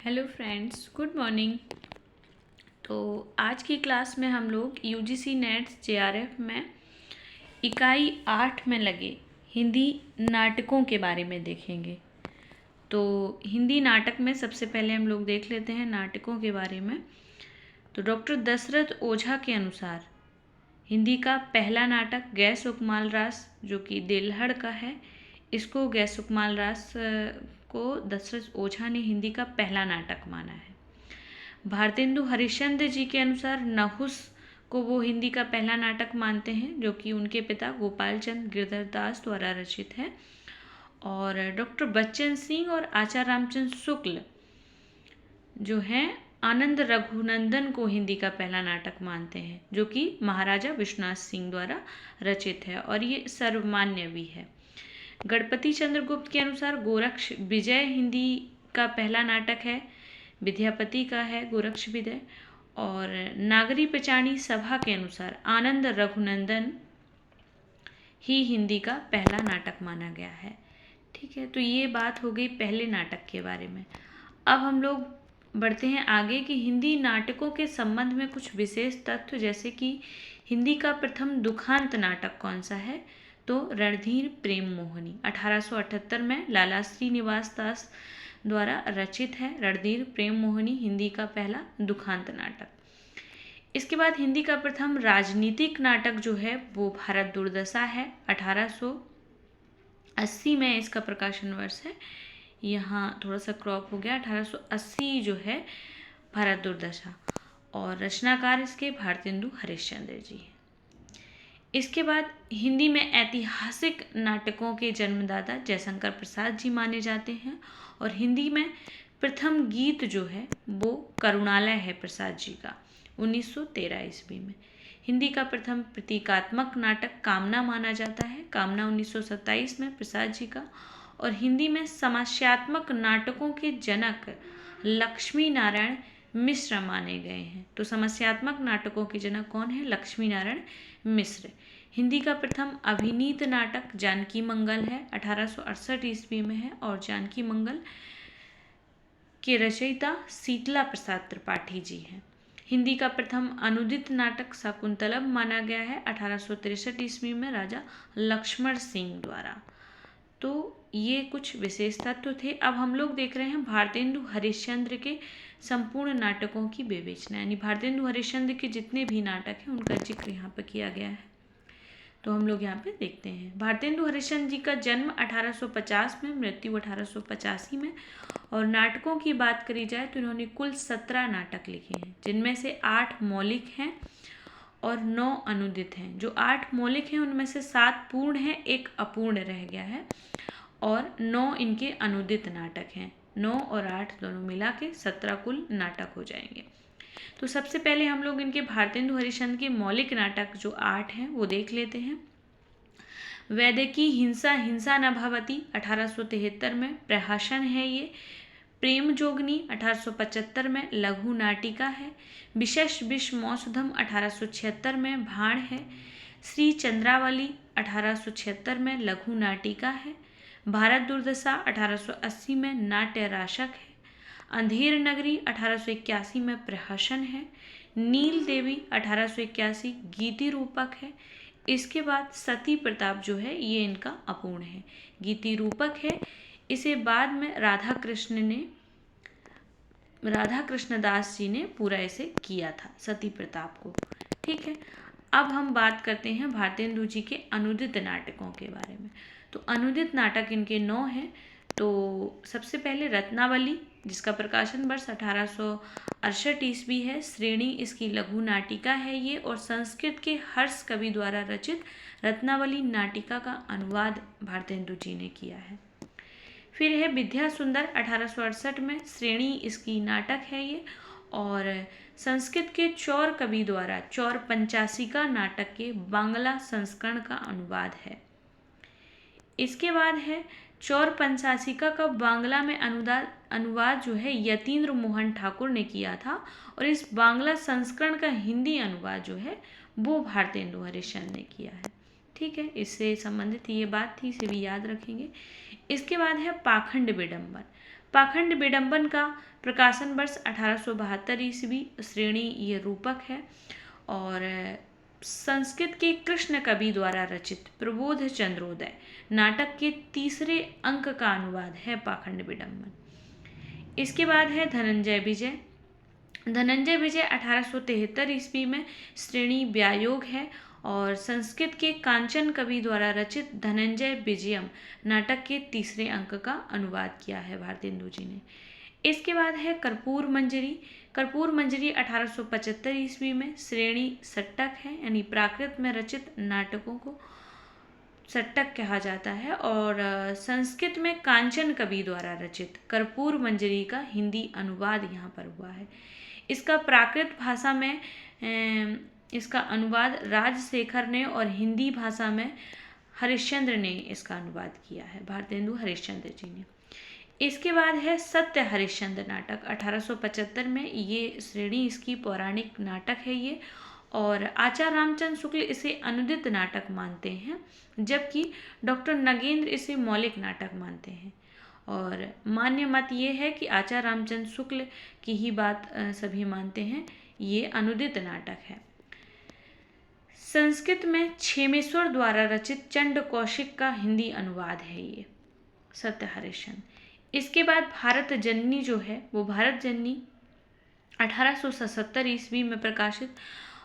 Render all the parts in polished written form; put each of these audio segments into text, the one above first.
Hello friends, good morning. तो आज की क्लास में हम लोग यूजीसी नेट जेआरएफ में इकाई 8 में लगे हिंदी नाटकों के बारे में देखेंगे। तो हिंदी नाटक में सबसे पहले हम लोग देख लेते हैं नाटकों के बारे में। तो डॉक्टर दशरथ ओझा के अनुसार हिंदी का पहला नाटक गै सुकमाल रास, जो कि दिल्हड़ का है, इसको गै सुकमाल रास को दशरथ ओझा ने हिंदी का पहला नाटक माना है। भारतेंदु हरिश्चंद्र जी के अनुसार नहुस को वो हिंदी का पहला नाटक मानते हैं, जो कि उनके पिता गोपाल चंद गिरधर दास द्वारा रचित है। और डॉक्टर बच्चन सिंह और आचार्य रामचंद्र शुक्ल जो हैं आनंद रघुनंदन को हिंदी का पहला नाटक मानते हैं, जो कि महाराजा विश्वनाथ सिंह द्वारा रचित है और ये सर्वमान्य भी है। गणपति चंद्रगुप्त के अनुसार गोरक्ष विजय हिंदी का पहला नाटक है, विद्यापति का है गोरक्ष विजय। और नागरी पचानी सभा के अनुसार आनंद रघुनंदन ही हिंदी का पहला नाटक माना गया है। ठीक है, तो ये बात हो गई पहले नाटक के बारे में। अब हम लोग बढ़ते हैं आगे कि हिंदी नाटकों के संबंध में कुछ विशेष तथ्य, जैसे कि हिंदी का प्रथम दुखांत नाटक कौन सा है, तो रणधीर प्रेम मोहिनी 1878 में लाला श्रीनिवास दास द्वारा रचित है। रणधीर प्रेम मोहिनी हिंदी का पहला दुखांत नाटक। इसके बाद हिंदी का प्रथम राजनीतिक नाटक जो है वो भारत दुर्दशा है। 1880 में इसका प्रकाशन वर्ष है, यहाँ थोड़ा सा क्रॉप हो गया। 1880 जो है भारत दुर्दशा, और रचनाकार इसके भारतेंदु हरिश्चंद्र जी हैं। इसके बाद हिंदी में ऐतिहासिक नाटकों के जन्मदाता जयशंकर प्रसाद जी माने जाते हैं, और हिंदी में प्रथम गीत जो है वो करुणालय है प्रसाद जी का 1913 ईस्वी में। हिंदी का प्रथम प्रतीकात्मक नाटक कामना माना जाता है, कामना 1927 में प्रसाद जी का। और हिंदी में समस्यात्मक नाटकों के जनक लक्ष्मी नारायण मिश्र माने गए हैं। तो समस्यात्मक नाटकों के जनक कौन है? लक्ष्मी नारायण मिश्र। हिंदी का प्रथम अभिनीत नाटक जानकी मंगल है, 1868 ईस्वी में है, और जानकी मंगल के रचयिता शीतला प्रसाद त्रिपाठी जी हैं। हिंदी का प्रथम अनुदित नाटक शकुंतलम माना गया है 1863 ईस्वी में राजा लक्ष्मण सिंह द्वारा। तो ये कुछ विशेष तत्व थे। अब हम लोग देख रहे हैं भारतेंदु हरिश्चंद्र के संपूर्ण नाटकों की विवेचना, यानी भारतेंदु हरिश्चंद्र के जितने भी नाटक हैं उनका जिक्र यहाँ पर किया गया है। तो हम लोग यहाँ पे देखते हैं भारतेंदु हरिश्चंद्र जी का जन्म 1850 में, मृत्यु 1885 में। और नाटकों की बात करी जाए तो इन्होंने कुल 17 नाटक लिखे हैं, जिनमें से 8 मौलिक हैं और 9 अनुदित हैं। जो 8 मौलिक हैं उनमें से 7 पूर्ण हैं, 1 अपूर्ण रह गया है, और 9 इनके अनुदित नाटक हैं। 9 और 8 दोनों मिला के 17 कुल नाटक हो जाएंगे। तो सबसे पहले हम लोग इनके भारतेंदु हरिश्चंद्र के मौलिक नाटक जो 8 हैं वो देख लेते हैं। वैदेकी हिंसा हिंसा न भवती 1873 में प्रहसन है ये। प्रेम जोगनी 1875 में लघु नाटिका है। विशेष विष मौसधम 1876 में भाण है। श्री चंद्रावली 1876 में लघु नाटिका है। भारत दुर्दशा 1880 में नाट्य राशक है। अंधेर नगरी 1881 में प्रहसन है। नील देवी 1881 गीति रूपक है। इसके बाद सती प्रताप जो है ये इनका अपूर्ण है, गीति रूपक है। इसे बाद में राधा कृष्ण दास जी ने पूरा इसे किया था, सती प्रताप को। ठीक है, अब हम बात करते हैं भारतेंदु जी के अनुदित नाटकों के बारे में। तो अनुदित नाटक इनके 9 हैं। तो सबसे पहले रत्नावली, जिसका प्रकाशन वर्ष 1868 ईस्वी है। श्रेणी इसकी लघु नाटिका है ये, और संस्कृत के हर्ष कवि द्वारा रचित रत्नावली नाटिका का अनुवाद भारतेंदु जी ने किया है। फिर है विद्या सुंदर 1868 में, श्रेणी इसकी नाटक है ये, और संस्कृत के चौर कवि द्वारा चौर पंचाशिका नाटक के बांग्ला संस्करण का अनुवाद है। इसके बाद है चौर पंचाशिका का बांग्ला में अनुवाद जो है यतीन्द्र मोहन ठाकुर ने किया था, और इस बांग्ला संस्करण का हिंदी अनुवाद जो है वो भारतेंदु हरिश्चंद्र ने किया है। ठीक है, इससे संबंधित ये बात थी, इसे भी याद रखेंगे। इसके बाद है पाखंड विडंबन। पाखंड विडंबन का प्रकाशन वर्ष 1872 ईस्वी, श्रेणी ये रूपक है। और संस्कृत के कृष्ण कवि द्वारा रचित प्रबोध चंद्रोदय नाटक के तीसरे अंक का अनुवाद है पाखंड विडंबन। इसके बाद है धनंजय विजय। धनंजय विजय 1873 ईस्वी में, श्रेणी व्यायोग है और संस्कृत के कांचन कवि द्वारा रचित धनंजय विजयम नाटक के तीसरे अंक का अनुवाद किया है भारतेंदु जी ने। इसके बाद है कर्पूर मंजरी। कर्पूर मंजरी 1875 ईस्वी में, श्रेणी सट्टक है, यानी प्राकृत में रचित नाटकों को सट्टक कहा जाता है। और संस्कृत में कांचन कवि द्वारा रचित कर्पूर मंजरी का हिंदी अनुवाद यहाँ पर हुआ है। इसका प्राकृत भाषा में इसका अनुवाद राजशेखर ने और हिंदी भाषा में हरिश्चंद्र ने इसका अनुवाद किया है, भारतेंदु हरिश्चंद्र जी ने। इसके बाद है सत्य हरिश्चंद्र नाटक 1875 में, ये श्रेणी इसकी पौराणिक नाटक है ये। और आचार्य रामचंद्र शुक्ल इसे अनुदित नाटक मानते हैं, जबकि डॉक्टर नगेंद्र इसे मौलिक नाटक मानते हैं। और मान्य मत ये है कि आचार्य रामचंद्र शुक्ल की ही बात सभी मानते हैं, ये अनुदित नाटक है। संस्कृत में क्षेमेश्वर द्वारा रचित चंड कौशिक का हिंदी अनुवाद है ये सत्य हरिश्चंद्र। इसके बाद भारत जननी जो है वो भारत जननी 1877 ईस्वी में प्रकाशित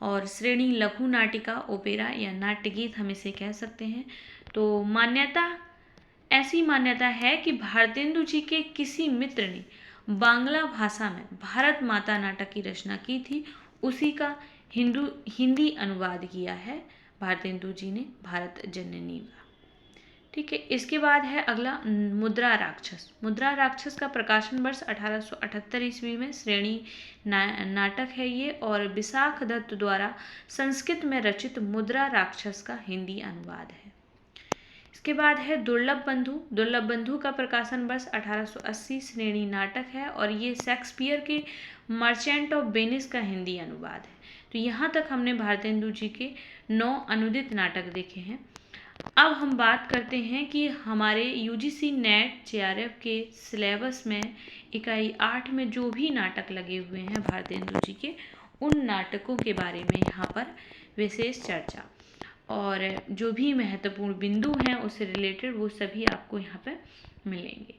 और श्रेणी लघु नाटिका, ओपेरा या नाट्यगीत हम इसे कह सकते हैं। तो ऐसी मान्यता है कि भारतेंदु जी के किसी मित्र ने बांग्ला भाषा में भारत माता नाटक की रचना की थी, उसी का हिंदी अनुवाद किया है भारतेंदु जी ने भारत जननी का। ठीक है। इसके बाद है अगला मुद्रा राक्षस। मुद्रा राक्षस का प्रकाशन वर्ष 1878 ईस्वी में, श्रेणी नाटक है ये और विशाख दत्त द्वारा संस्कृत में रचित मुद्रा राक्षस का हिंदी अनुवाद है। इसके बाद है दुर्लभ बंधु। दुर्लभ बंधु का प्रकाशन वर्ष 1880, श्रेणी नाटक है और ये शेक्सपियर के मर्चेंट ऑफ वेनिस का हिंदी अनुवाद है। तो यहाँ तक हमने भारतेंदु जी के 9 अनुदित नाटक देखे हैं। अब हम बात करते हैं कि हमारे यूजीसी नेट जेआरएफ के सिलेबस में इकाई 8 में जो भी नाटक लगे हुए हैं भारतेंदु जी के, उन नाटकों के बारे में यहाँ पर विशेष चर्चा और जो भी महत्वपूर्ण बिंदु हैं उससे रिलेटेड वो सभी आपको यहाँ पे मिलेंगे।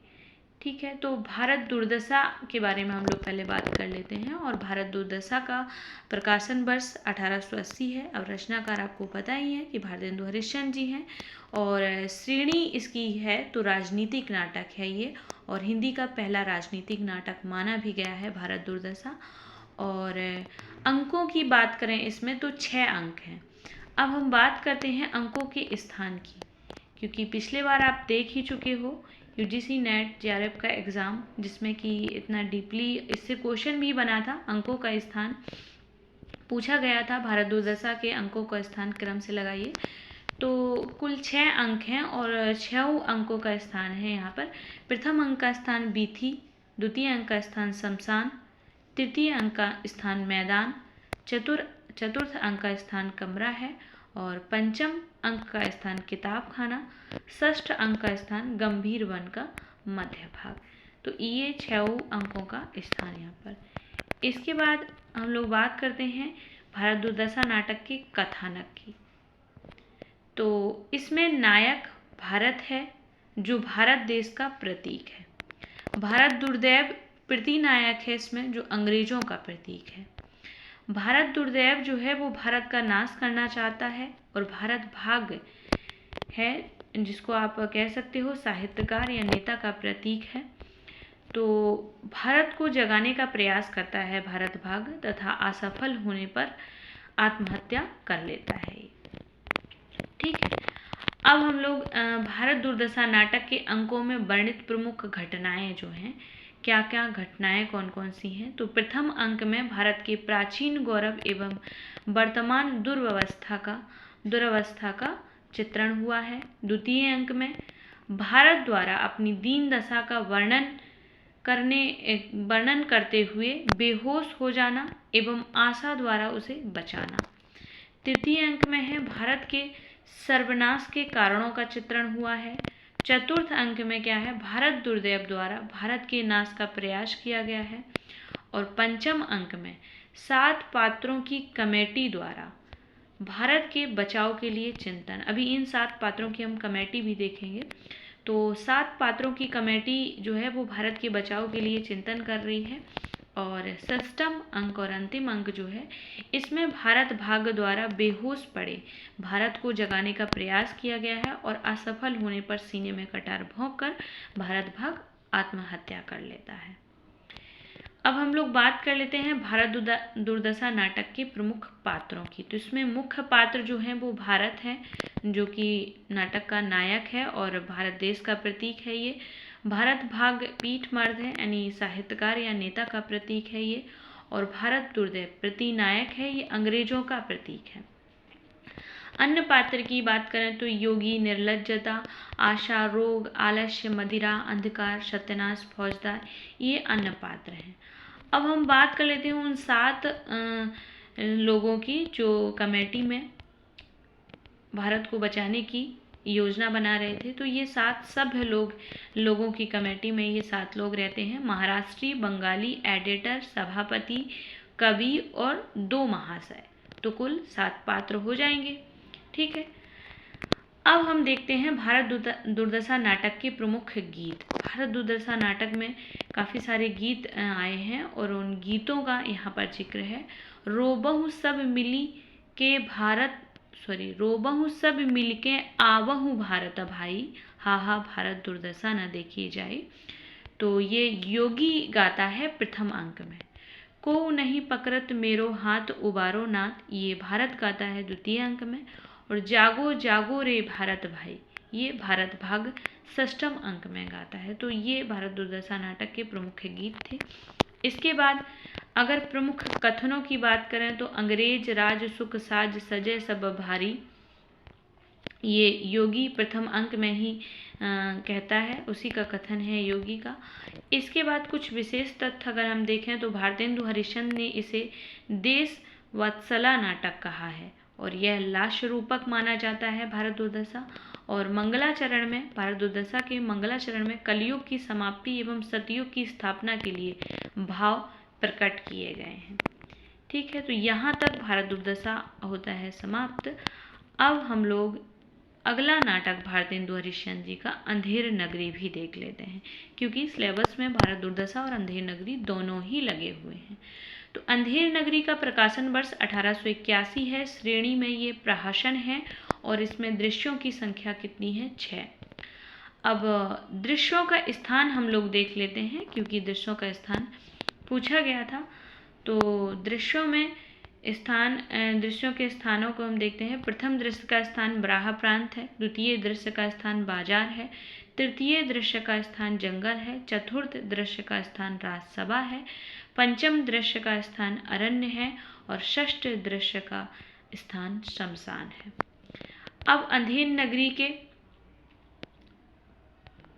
ठीक है। तो भारत दुर्दशा के बारे में हम लोग पहले बात कर लेते हैं। और भारत दुर्दशा का प्रकाशन वर्ष 1880 है। अब रचनाकार आपको पता ही है कि भारतेंदु हरिश्चंद्र जी हैं और श्रेणी इसकी है तो राजनीतिक नाटक है ये, और हिंदी का पहला राजनीतिक नाटक माना भी गया है भारत दुर्दशा। और अंकों की बात करें इसमें तो 6 अंक हैं। अब हम बात करते हैं अंकों के स्थान की, क्योंकि पिछले बार आप देख ही चुके हो यूजीसी नेट जेआरएफ का एग्ज़ाम, जिसमें कि इतना डीपली इससे क्वेश्चन भी बना था, अंकों का स्थान पूछा गया था। भारत दुर्दशा के अंकों का स्थान क्रम से लगाइए। तो कुल 6 अंक हैं और 6 अंकों का स्थान है यहाँ पर। प्रथम अंक का स्थान बीथी, द्वितीय अंक का स्थान शमशान, तृतीय अंक का स्थान मैदान, चतुर्थ अंक का स्थान कमरा है और पंचम अंक का स्थान किताब खाना, षष्ठ अंक का स्थान गंभीर वन का मध्य भाग। तो ये 6 अंकों का स्थान यहाँ पर। इसके बाद हम लोग बात करते हैं भारत दुर्दशा नाटक के कथानक की। तो इसमें नायक भारत है जो भारत देश का प्रतीक है। भारत दुर्दैव प्रतिनायक है इसमें, जो अंग्रेजों का प्रतीक है। भारत दुर्दैव जो है वो भारत का नाश करना चाहता है और भारत भाग्य है, जिसको आप कह सकते हो साहित्यकार या नेता का प्रतीक है। तो भारत को जगाने का प्रयास करता है भारत भाग्य, तथा असफल होने पर आत्महत्या कर लेता है। ठीक है। अब हम लोग भारत दुर्दशा नाटक के अंकों में वर्णित प्रमुख घटनाएं जो हैं, क्या क्या घटनाएं कौन कौन सी हैं। तो प्रथम अंक में भारत के प्राचीन गौरव एवं वर्तमान दुरावस्था का चित्रण हुआ है। द्वितीय अंक में भारत द्वारा अपनी दीन दशा का वर्णन करते हुए बेहोश हो जाना एवं आशा द्वारा उसे बचाना। तृतीय अंक में है भारत के सर्वनाश के कारणों का चित्रण हुआ है। चतुर्थ अंक में क्या है, भारत दुर्दैव द्वारा भारत के नाश का प्रयास किया गया है। और पंचम अंक में 7 पात्रों की कमेटी द्वारा भारत के बचाव के लिए चिंतन। अभी इन 7 पात्रों की हम कमेटी भी देखेंगे। तो 7 पात्रों की कमेटी जो है वो भारत के बचाव के लिए चिंतन कर रही है। और षष्ठम अंक और अंतिम अंक जो है, इसमें भारत भाग द्वारा बेहोश पड़े भारत को जगाने का प्रयास किया गया है और असफल होने पर सीने में कटार भोंककर भारत भाग आत्महत्या कर लेता है। अब हम लोग बात कर लेते हैं भारत दुर्दशा नाटक के प्रमुख पात्रों की। तो इसमें मुख्य पात्र जो हैं वो भारत है, जो कि नाटक का नायक है और भारत देश का प्रतीक है। ये भारत भाग पीठ मर्द है, यानी साहित्यकार या नेता का प्रतीक है ये। और भारत दुर्दैव प्रतिनायक है, ये अंग्रेजों का प्रतीक है। अन्य पात्र की बात करें तो योगी, निर्लज्जता, आशा, रोग, आलस्य, मदिरा, अंधकार, सत्यानाश, फौजदार, ये अन्य पात्र हैं। अब हम बात कर लेते हैं उन 7 लोगों की जो कमेटी में भारत को बचाने की योजना बना रहे थे। तो ये 7 सभ्य लोगों की कमेटी में ये 7 लोग रहते हैं। महाराष्ट्री, बंगाली, एडिटर, सभापति, कवि और 2 महाशय। तो कुल 7 पात्र हो जाएंगे। ठीक है, अब हम देखते हैं भारत दुर्दशा नाटक के प्रमुख गीत। भारत दुर्दशा नाटक में काफ़ी सारे गीत आए हैं और उन गीतों का यहाँ पर जिक्र है। रोबहु सब मिलके आवहु भारत भाई, हा हा भारत दुर्दशा न देखी जाए। तो ये योगी गाता है प्रथम अंक में। को नहीं पकड़त मेरो हाथ उबारो नाथ, ये भारत गाता है द्वितीय अंक में। और जागो जागो रे भारत भाई, ये भारत भाग षष्ठम अंक में गाता है। तो ये भारत दुर्दशा नाटक के प्रमुख गीत थे। इसके बाद अगर प्रमुख कथनों की बात करें तो अंग्रेज राज सुख साज सजे सब भारी, ये योगी प्रथम अंक में ही कहता है, उसी का कथन है योगी का। इसके बाद कुछ विशेष तथ्य अगर हम देखें तो भारतेंदु हरिश्चंद्र ने इसे देश वत्सला नाटक कहा है और यह लाश रूपक माना जाता है भारत दुर्दशा। और मंगलाचरण में, भारत दुर्दशा के मंगलाचरण में कलयुग की समाप्ति एवं सतयुग की स्थापना के लिए भाव प्रकट किए गए हैं। ठीक है, तो यहाँ तक भारत दुर्दशा होता है समाप्त। अब हम लोग अगला नाटक भारतेंदु हरिश्चंद्र जी का अंधेर नगरी भी देख लेते हैं, क्योंकि सिलेबस में भारत दुर्दशा और अंधेर नगरी दोनों ही लगे हुए हैं। तो अंधेर नगरी का प्रकाशन वर्ष 1881 है। श्रेणी में ये प्रहसन है और इसमें दृश्यों की संख्या कितनी है? 6। अब दृश्यों का स्थान हम लोग देख लेते हैं, क्योंकि दृश्यों का स्थान पूछा गया था। तो दृश्यों के स्थानों को हम देखते हैं। प्रथम दृश्य का स्थान बराह प्रांत है, द्वितीय दृश्य का स्थान बाजार है, तृतीय दृश्य का स्थान जंगल है, चतुर्थ दृश्य का स्थान राजसभा है, पंचम दृश्य का स्थान अरण्य है और षष्ठ दृश्य का स्थान शमशान है। अब अंधेर नगरी के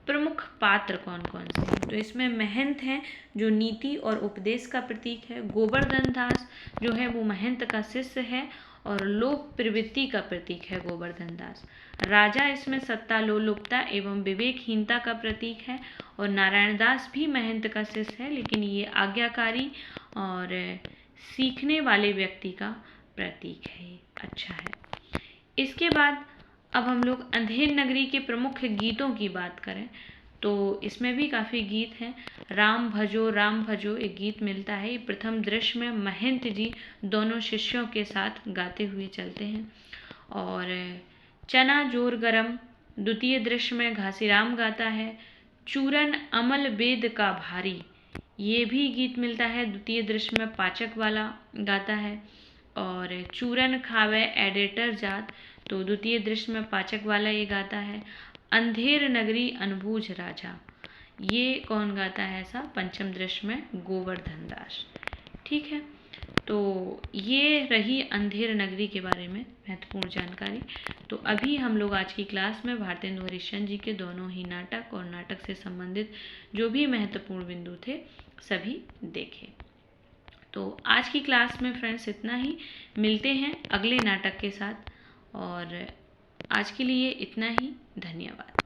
प्रमुख पात्र कौन कौन से हैं? तो इसमें महंत हैं, जो नीति और उपदेश का प्रतीक है। गोवर्धन दास जो है वो महंत का शिष्य है और लोक प्रवृत्ति का प्रतीक है गोवर्धन दास। राजा इसमें सत्ता लोलुपता एवं विवेकहीनता का प्रतीक है। और नारायण दास भी महंत का शिष्य है, लेकिन ये आज्ञाकारी और सीखने वाले व्यक्ति का प्रतीक है। अच्छा है। इसके बाद अब हम लोग अंधेर नगरी के प्रमुख गीतों की बात करें तो इसमें भी काफ़ी गीत हैं। राम भजो एक गीत मिलता है। प्रथम दृश्य में महंत जी दोनों शिष्यों के साथ गाते हुए चलते हैं। और चना जोर गरम द्वितीय दृश्य में घासीराम गाता है। चूरन अमल वेद का भारी, ये भी गीत मिलता है द्वितीय दृश्य में पाचक वाला गाता है। और चूरन खावे एडिटर जात, तो द्वितीय दृश्य में पाचक वाला ये गाता है। अंधेर नगरी अनबूझ राजा, ये कौन गाता है ऐसा? पंचम दृश्य में गोवर्धन दास। ठीक है, तो ये रही अंधेर नगरी के बारे में महत्वपूर्ण जानकारी। तो अभी हम लोग आज की क्लास में भारतेंदु हरिश्चंद्र जी के दोनों ही नाटक और नाटक से संबंधित जो भी महत्वपूर्ण बिंदु थे सभी देखे। तो आज की क्लास में फ्रेंड्स इतना ही। मिलते हैं अगले नाटक के साथ, और आज के लिए इतना ही। धन्यवाद।